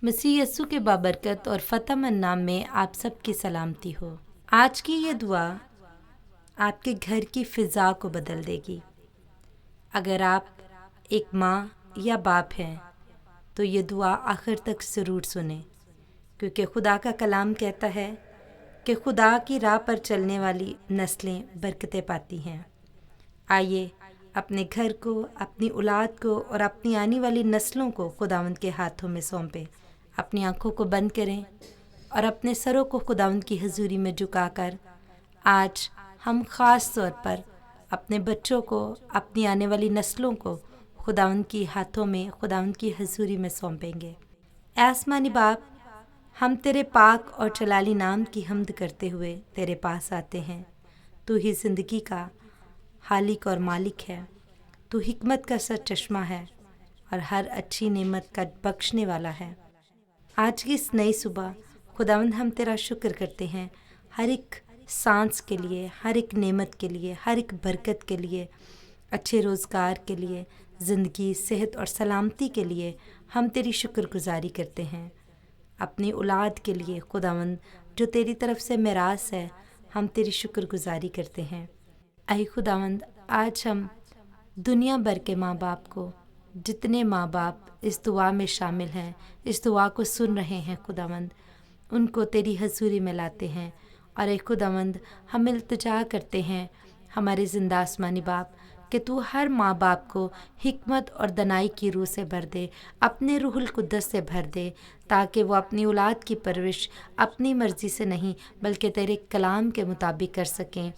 मसीह यस्सु के बाबरकत और फ़तहमंद नाम में आप सब की सलामती हो। आज की ये दुआ आपके घर की फ़िज़ा को बदल देगी। अगर आप एक माँ या बाप हैं तो ये दुआ आखिर तक ज़रूर सुने, क्योंकि खुदा का कलाम कहता है कि खुदा की राह पर चलने वाली नस्लें बरकतें पाती हैं। आइए अपने घर को, अपनी औलाद को और अपनी आने वाली नस्लों को खुदावंद के हाथों में सौंपें। अपनी आंखों को बंद करें और अपने सरों को खुदावंद की हजूरी में झुकाकर आज हम ख़ास तौर पर अपने बच्चों को, अपनी आने वाली नस्लों को खुदावंद की हाथों में, खुदावंद की हजूरी में सौंपेंगे। ऐ आसमानी बाप, हम तेरे पाक और जलाली नाम की हम्द करते हुए तेरे पास आते हैं। तू ही ज़िंदगी का खालिक और मालिक है। तू हिकमत का सरचश्मा है और हर अच्छी नेमत का बख्शने वाला है। आज की इस नई सुबह खुदावंद हम तेरा शुक्र करते हैं हर एक सांस के लिए, हर एक नेमत के लिए, हर एक बरकत के लिए, अच्छे रोज़गार के लिए, ज़िंदगी, सेहत और सलामती के लिए हम तेरी शुक्रगुजारी करते हैं। अपनी औलाद के लिए खुदावंद जो तेरी तरफ से मिरास है, हम तेरी शुक्रगुजारी करते हैं। ऐ खुदावंद, आज हम दुनिया भर के माँ बाप को, जितने माँ बाप इस दुआ में शामिल हैं, इस दुआ को सुन रहे हैं खुदावंद, उनको तेरी हजूरी में लाते हैं। और ऐ खुदावंद, हम इल्तिजा करते हैं हमारे ज़िंदा आसमानी बाप कि तू हर माँ बाप को हिकमत और दनाई की रूह से भर दे, अपने रूहुल कुद्दस से भर दे, ताकि वो अपनी औलाद की परवरिश अपनी मर्ज़ी से नहीं बल्कि तेरे कलाम के मुताबिक कर सकें।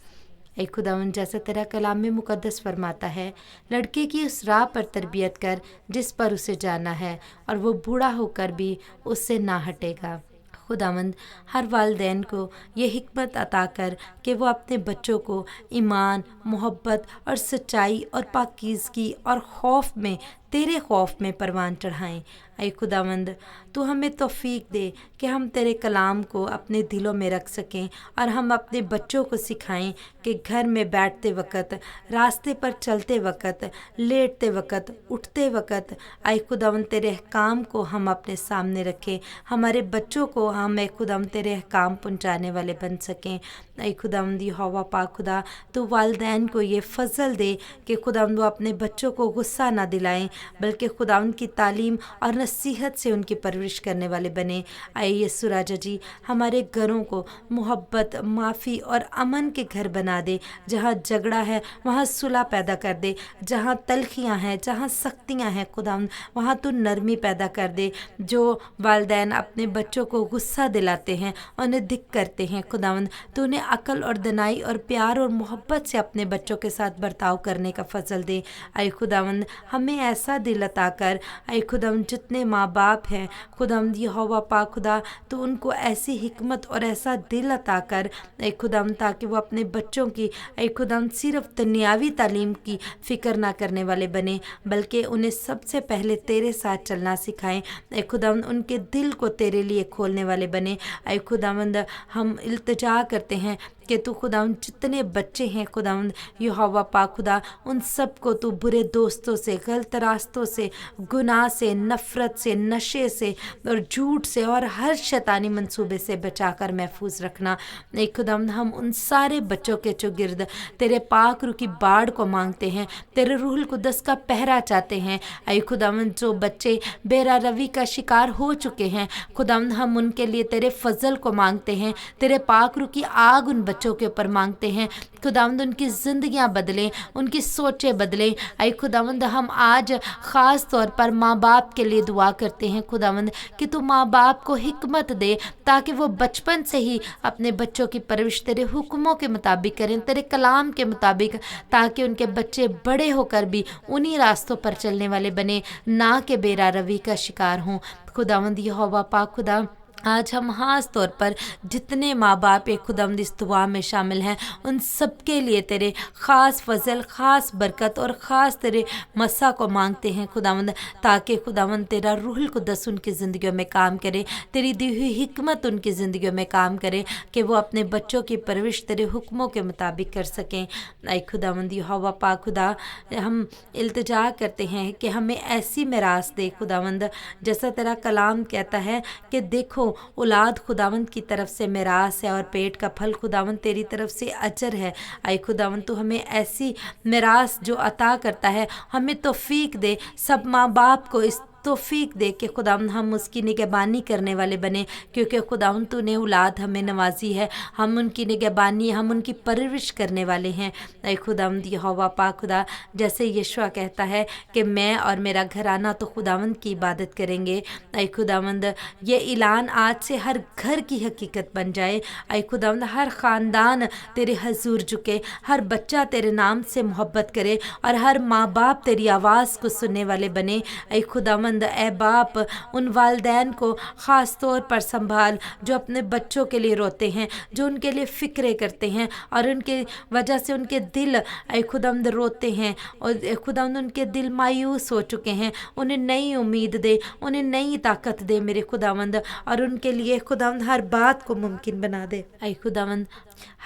ऐ खुदावंद, जैसा तेरा कलाम में मुकद्दस फरमाता है, लड़के की उस राह पर तरबियत कर जिस पर उसे जाना है, और वो बूढ़ा होकर भी उससे ना हटेगा। खुदावंद, हर वालिदैन को ये हिकमत अता कर कि वो अपने बच्चों को ईमान, मोहब्बत और सच्चाई और पाकीज़गी और खौफ में, तेरे खौफ में परवान चढ़ाएं। ऐ खुदावंद, तू हमें तौफीक दे कि हम तेरे कलाम को अपने दिलों में रख सकें और हम अपने बच्चों को सिखाएं कि घर में बैठते वक़्त, रास्ते पर चलते वक़्त, लेटते वक़्त, उठते वक़्त, ऐ खुदावंद तेरे अहकाम को हम अपने सामने रखें। हमारे बच्चों को हम ऐ खुदावंद तेरे अहकाम पहुँचाने वाले बन सकें। ऐ खुदावंद यहोवा पाक खुदा, तो वालिदैन को ये फजल दे कि खुदावंद वो अपने बच्चों को गुस्सा ना दिलाएं, बल्कि खुदावंद की तालीम और नसीहत से उनकी परवरिश करने वाले बने। आए यस्सु राजा जी, हमारे घरों को मोहब्बत, माफ़ी और अमन के घर बना दे। जहाँ झगड़ा है वहाँ सुलह पैदा कर दे, जहाँ तलखियाँ हैं, जहाँ सख्तियाँ हैं खुदावंद, वहाँ तू नरमी पैदा कर दे। जो वालिदैन अपने बच्चों को गुस्सा दिलाते हैं, उन्हें दिक करते हैं खुदावंद, तो उन्हें अकल और दनाई और प्यार और मोहब्बत से अपने बच्चों के साथ बर्ताव करने का फजल दे। ऐ खुदावंद, हमें ऐसा दिल अता कर। ऐ खुदावंद, जितने माँ बाप हैं खुदावंद यहोवा पाक खुदा, तो उनको ऐसी हिकमत और ऐसा दिल अता कर ऐ खुदावंद, ताकि वो अपने बच्चों की ऐ खुदावंद सिर्फ दुनियावी तालीम की फ़िक्र ना करने वाले बने, बल्कि उन्हें सबसे पहले तेरे साथ चलना सिखाएं। ऐ खुदावंद, उनके दिल को तेरे लिए खोलने वाले बने। ऐ खुदावंद, हम इल्तिजा करते हैं कि तू खुदावंद जितने बच्चे हैं खुदावंद यहोवा पाक खुदा, उन सब को तू बुरे दोस्तों से, गलत रास्तों से, गुनाह से, नफ़रत से, नशे से और झूठ से और हर शैतानी मंसूबे से बचाकर महफूज रखना। ऐ खुदावंद, हम उन सारे बच्चों के चौगिर्द तेरे पाक रूह की बाढ़ को मांगते हैं, तेरे रूहुल कुद्दस का पहरा चाहते हैं। ऐ खुदावंद, जो बच्चे बेरा रवी का शिकार हो चुके हैं खुदावंद, हम उनके लिए तेरे फजल को मांगते हैं, तेरे पाक रूह की आग उन बच्चों के ऊपर मांगते हैं खुदावंद। उनकी ज़िंदगियां बदलें, उनकी सोचें बदलें। ऐ खुदावंद, हम आज ख़ास तौर पर माँ बाप के लिए दुआ करते हैं खुदावंद कि तू माँ बाप को हिकमत दे, ताकि वो बचपन से ही अपने बच्चों की परवरिश तेरे हुक्मों के मुताबिक करें, तेरे कलाम के मुताबिक, ताकि उनके बच्चे बड़े होकर भी उन्हीं रास्तों पर चलने वाले बने, ना कि बेरा रवी का शिकार हों। खुदावंद यहोवा पाक खुदा, آج ہم خاص طور پر جتنے ماں باپ ایک خداوند اس دعا میں شامل ہیں ان سب کے لیے تیرے خاص فضل، خاص برکت اور خاص تیرے مسا کو مانگتے ہیں خداوند، تاکہ خداوند تیرا روح القدس ان کی زندگیوں میں کام کرے، تیری دی ہوئی حکمت ان کی زندگیوں میں کام کرے کہ وہ اپنے بچوں کی پرورش تیرے حکموں کے مطابق کر سکیں۔ اے خداوند یہوہ پاک خدا، ہم التجا کرتے ہیں کہ ہمیں ایسی میراث دے خداوند، جیسا تیرا کلام کہتا ہے کہ دیکھو اولاد خداوند کی طرف سے میراث ہے اور پیٹ کا پھل خداوند تیری طرف سے اجر ہے۔ اے خداوند تو ہمیں ایسی میراث جو عطا کرتا ہے، ہمیں توفیق دے، سب ماں باپ کو اس توفیق دے کہ خداوند ہم اس کی نگہبانی کرنے والے بنے، کیونکہ خداوند تو نے اولاد ہمیں نوازی ہے، ہم ان کی نگہبانی، ہم ان کی پرورش کرنے والے ہیں۔ اے خداوند یہوہ پاک خدا، جیسے یشوع کہتا ہے کہ میں اور میرا گھرانہ تو خداوند کی عبادت کریں گے، اے خداوند یہ اعلان آج سے ہر گھر کی حقیقت بن جائے۔ اے خداوند ہر خاندان تیرے حضور جھکے، ہر بچہ تیرے نام سے محبت کرے اور ہر ماں باپ تیری آواز کو سننے والے بنے۔ اے خداوند اے باپ، ان والدین کو خاص طور پر سنبھال جو اپنے بچوں کے لیے روتے ہیں، جو ان کے لیے فکریں کرتے ہیں اور ان کے وجہ سے ان کے دل اے خداوند روتے ہیں، اور اے خداوند ان کے دل مایوس ہو چکے ہیں، انہیں نئی امید دے، انہیں نئی طاقت دے میرے خداوند، اور ان کے لیے خداوند ہر بات کو ممکن بنا دے۔ اے خداوند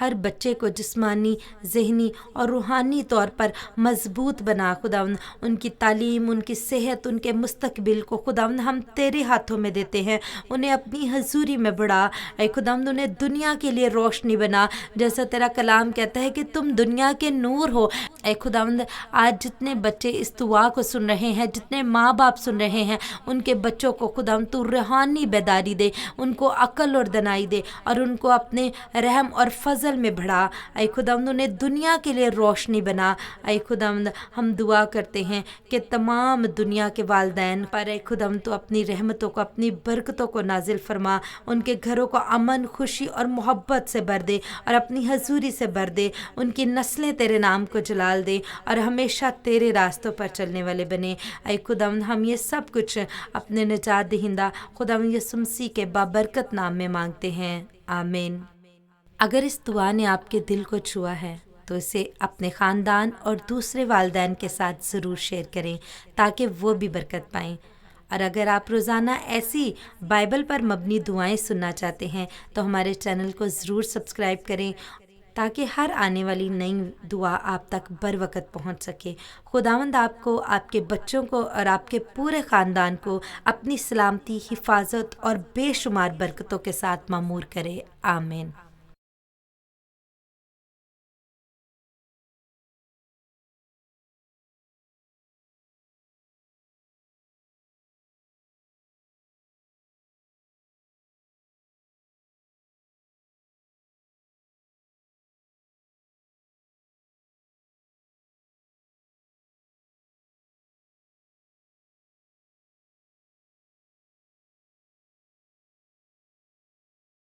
ہر بچے کو جسمانی، ذہنی اور روحانی طور پر مضبوط بنا خداوند، ان کی تعلیم، ان کی صحت، ان کے مستقبل کو خداوند ہم تیرے ہاتھوں میں دیتے ہیں، انہیں اپنی حضوری میں بڑھا۔ اے خداوند انہیں دنیا کے لیے روشنی بنا، جیسا تیرا کلام کہتا ہے کہ تم دنیا کے نور ہو۔ اے خداوند آج جتنے بچے اس دعا کو سن رہے ہیں، جتنے ماں باپ سن رہے ہیں، ان کے بچوں کو خداوند تو روحانی بیداری دے، ان کو عقل اور دانائی دے اور ان کو اپنے رحم اور فضل میں بڑھا۔ اے خداوند انہیں دنیا کے لیے روشنی بنا۔ اے خداوند ہم دعا کرتے ہیں کہ تمام دنیا کے والدین پر اے خداوند تو اپنی رحمتوں کو، اپنی برکتوں کو نازل فرما، ان کے گھروں کو امن، خوشی اور محبت سے بھر دے اور اپنی حضوری سے بھر دے، ان کی نسلیں تیرے نام کو جلال دے اور ہمیشہ تیرے راستوں پر چلنے والے بنے۔ اے خداوند ہم یہ سب کچھ اپنے نجات دہندہ خداوند یسوع مسیح کے بابرکت نام میں مانگتے ہیں، آمین۔ اگر اس دعا نے آپ کے دل کو چھوا ہے تو اسے اپنے خاندان اور دوسرے والدین کے ساتھ ضرور شیئر کریں تاکہ وہ بھی برکت پائیں۔ اور اگر آپ روزانہ ایسی بائبل پر مبنی دعائیں سننا چاہتے ہیں تو ہمارے چینل کو ضرور سبسکرائب کریں تاکہ ہر آنے والی نئی دعا آپ تک بر وقت پہنچ سکے۔ خداوند آپ کو، آپ کے بچوں کو اور آپ کے پورے خاندان کو اپنی سلامتی، حفاظت اور بے شمار برکتوں کے ساتھ معمور کرے، آمین۔